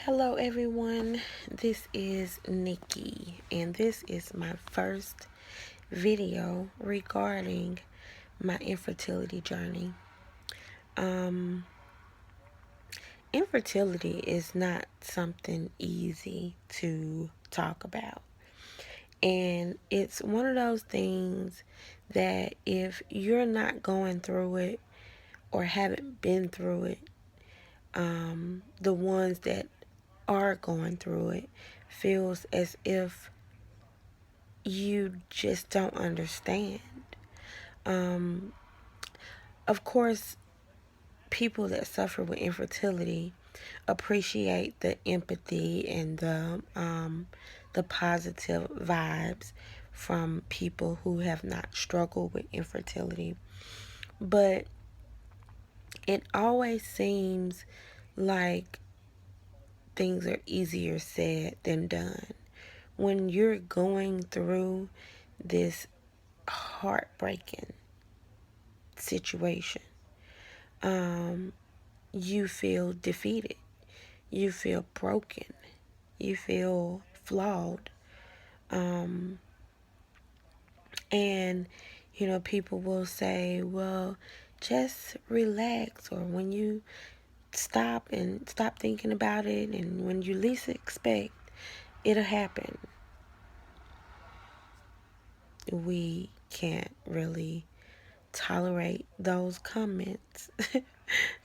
Hello everyone, this is Nikki, and this is my first video regarding my infertility journey. Infertility is not something easy to talk about, and it's one of those things that if you're not going through it or haven't been through it, the ones that are going through it feels as if you just don't understand. Of course, people that suffer with infertility appreciate the empathy and the positive vibes from people who have not struggled with infertility. But it always seems like things are easier said than done. When you're going through this heartbreaking situation, you feel defeated, you feel broken, you feel flawed. And people will say, well, just relax, or when you stop thinking about it, and when you least expect, it'll happen. We can't really tolerate those comments,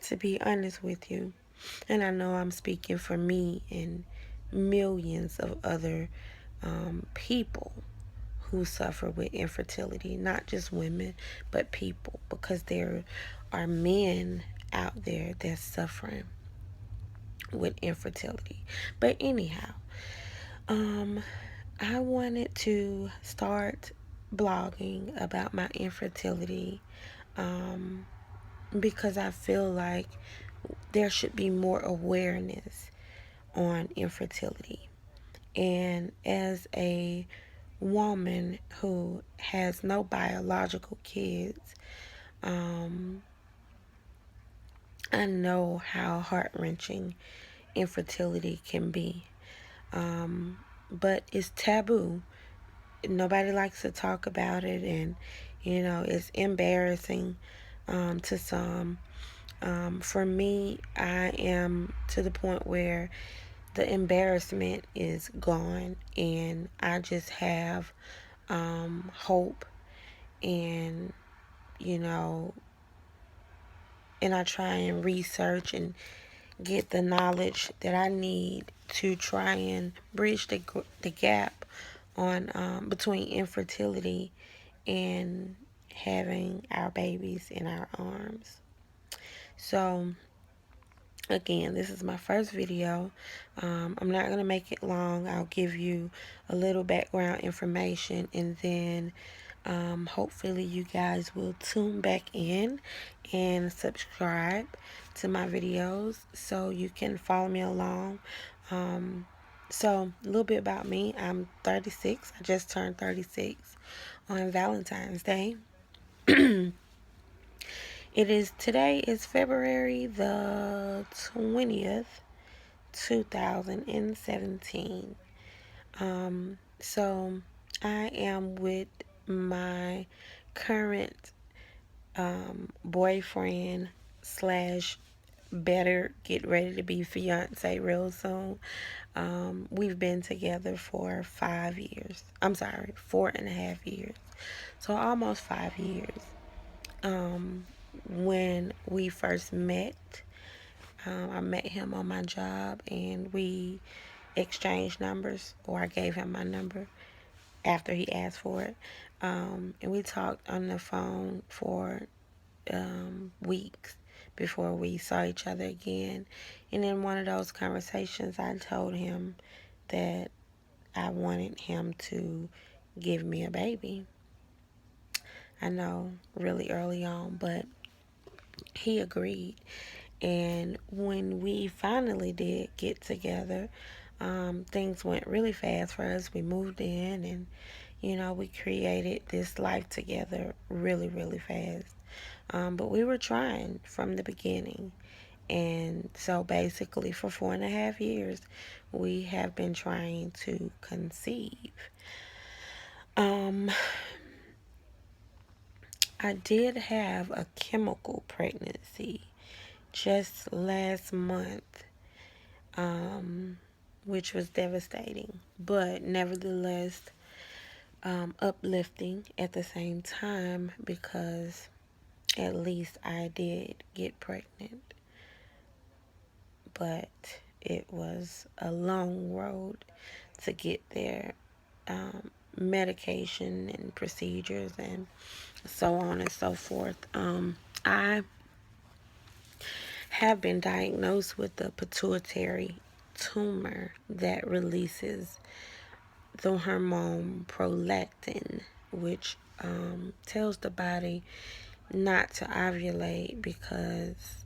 to be honest with you. And I know I'm speaking for me and millions of other people who suffer with infertility, not just women, but people, because there are men out there that's suffering with infertility. But anyhow, I wanted to start blogging about my infertility because I feel like there should be more awareness on infertility. And as a woman who has no biological kids, I know how heart-wrenching infertility can be. But it's taboo. Nobody likes to talk about it, and it's embarrassing to some. For me, I am to the point where the embarrassment is gone, and I just have hope, and and I try and research and get the knowledge that I need to try and bridge the gap on between infertility and having our babies in our arms. So again, this is my first video. I'm not going to make it long. I'll give you a little background information, and then hopefully you guys will tune back in and subscribe to my videos so you can follow me along. So a little bit about me. I'm 36. I just turned 36 on Valentine's Day. Today is February the 20th, 2017. So I am with my current boyfriend slash better get ready to be fiance real soon. We've been together for 5 years. I'm sorry, 4.5 years. So almost 5 years. When we first met, I met him on my job, and we exchanged numbers, or I gave him my number after he asked for it. And we talked on the phone for weeks before we saw each other again. And in one of those conversations, I told him that I wanted him to give me a baby. I know, really early on, but he agreed. And when we finally did get together, things went really fast for us. We moved in, and we created this life together really, really fast. But we were trying from the beginning, And so basically, for 4.5 years, we have been trying to conceive. Um, I did have a chemical pregnancy just last month, which was devastating, but nevertheless, uplifting at the same time because at least I did get pregnant. But it was a long road to get there. Medication and procedures and so on and so forth. I have been diagnosed with a pituitary tumor that releases the hormone prolactin, which tells the body not to ovulate because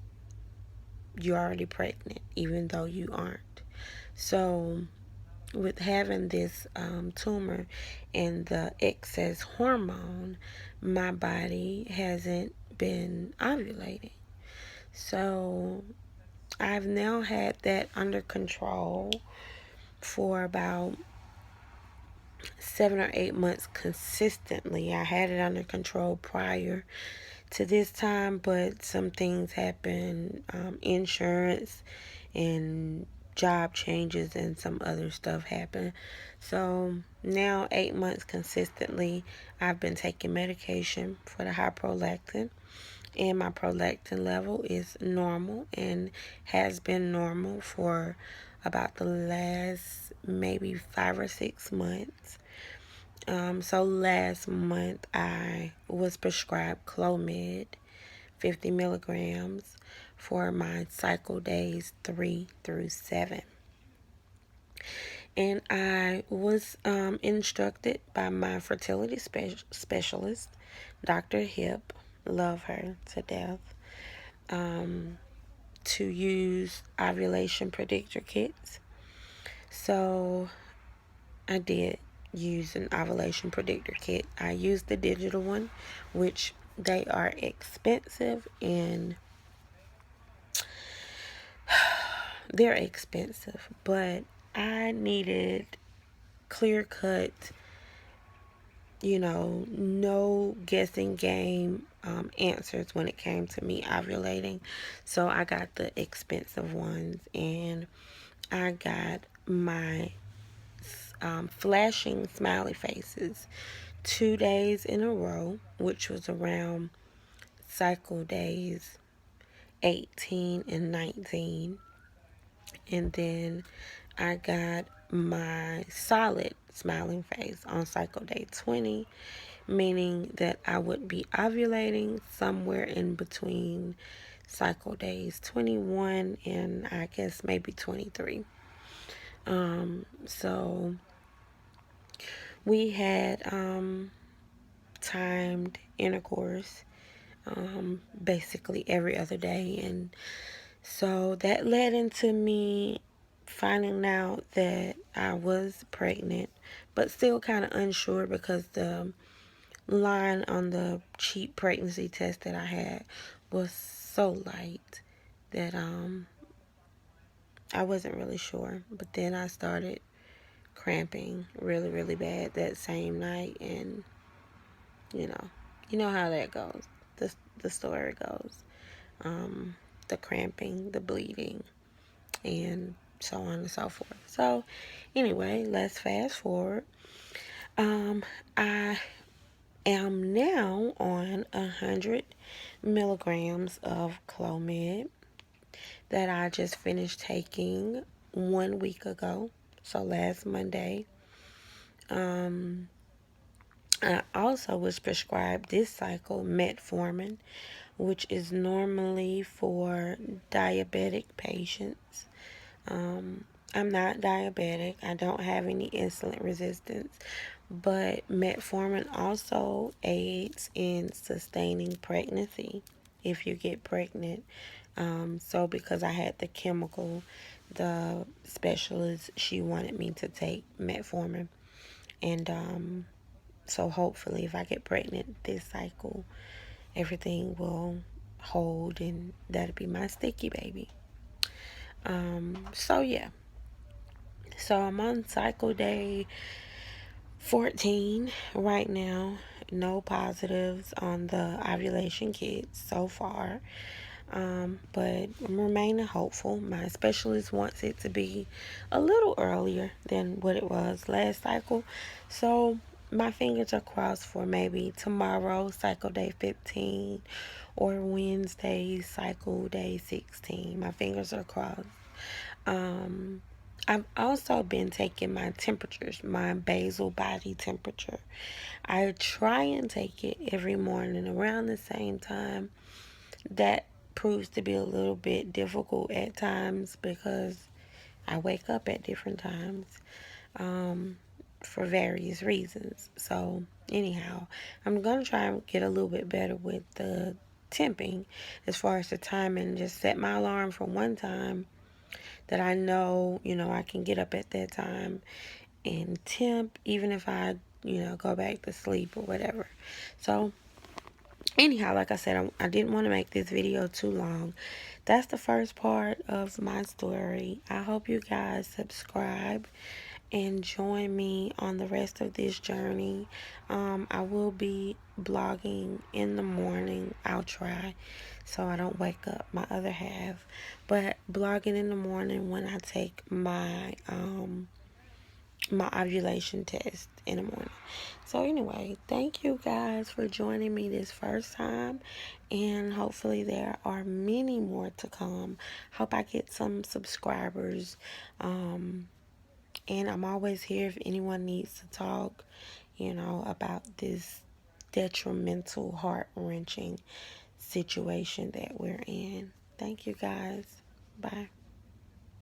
you're already pregnant, even though you aren't. So, with having this tumor and the excess hormone, my body hasn't been ovulating. So, I've now had that under control for about 7 or 8 months consistently. I had it under control prior to this time, but some things happened, insurance and job changes and some other stuff happened. So now 8 months consistently, I've been taking medication for the high prolactin, and my prolactin level is normal and has been normal for about the last maybe 5 or 6 months. So last month I was prescribed Clomid, 50 milligrams, for my cycle days 3 through 7. And I was instructed by my fertility specialist, Dr. Hip, love her to death, to use ovulation predictor kits. So I did use an ovulation predictor kit. I used the digital one, which they are expensive, and they're expensive, but I needed clear cut, no guessing game answers when it came to me ovulating. So I got the expensive ones, and I got my flashing smiley faces 2 days in a row, which was around cycle days 18 and 19. And then I got my solid smiling face on cycle day 20, meaning that I would be ovulating somewhere in between cycle days 21 and I guess maybe 23. So we had timed intercourse basically every other day, and so that led into me finding out that I was pregnant, but still kind of unsure because the line on the cheap pregnancy test that I had was so light that I wasn't really sure. But then I started cramping really, really bad that same night, and you know, you know how that goes. The story goes. The cramping, the bleeding, and so on and so forth. So, anyway, let's fast forward. I am now on 100 milligrams of Clomid that I just finished taking 1 week ago. So last Monday. I also was prescribed this cycle metformin, which is normally for diabetic patients. I'm not diabetic. I don't have any insulin resistance, but metformin also aids in sustaining pregnancy if you get pregnant. So because I had the chemical, the specialist, she wanted me to take metformin. And so hopefully if I get pregnant this cycle, everything will hold and that'll be my sticky baby. So yeah. So I'm on cycle day 14 right now. No positives on the ovulation kits so far. But I'm remaining hopeful. My specialist wants it to be a little earlier than what it was last cycle. So my fingers are crossed for maybe tomorrow, cycle day 15, or Wednesday, cycle day 16. My fingers are crossed. Um, I've also been taking my temperatures, my basal body temperature. I try and take it every morning around the same time. That proves to be a little bit difficult at times because I wake up at different times um, for various reasons. So, anyhow, I'm going to try and get a little bit better with the temping as far as the timing. Just set my alarm for one time that I know, I can get up at that time and temp, even if I, go back to sleep or whatever. So, anyhow, like I said, I didn't want to make this video too long. That's the first part of my story. I hope you guys subscribe and join me on the rest of this journey. I will be blogging in the morning. I'll try so I don't wake up my other half. But blogging in the morning when I take my ovulation test in the morning. So anyway, thank you guys for joining me this first time, and hopefully there are many more to come. Hope I get some subscribers. And I'm always here if anyone needs to talk, about this detrimental, heart-wrenching situation that we're in. Thank you guys. Bye.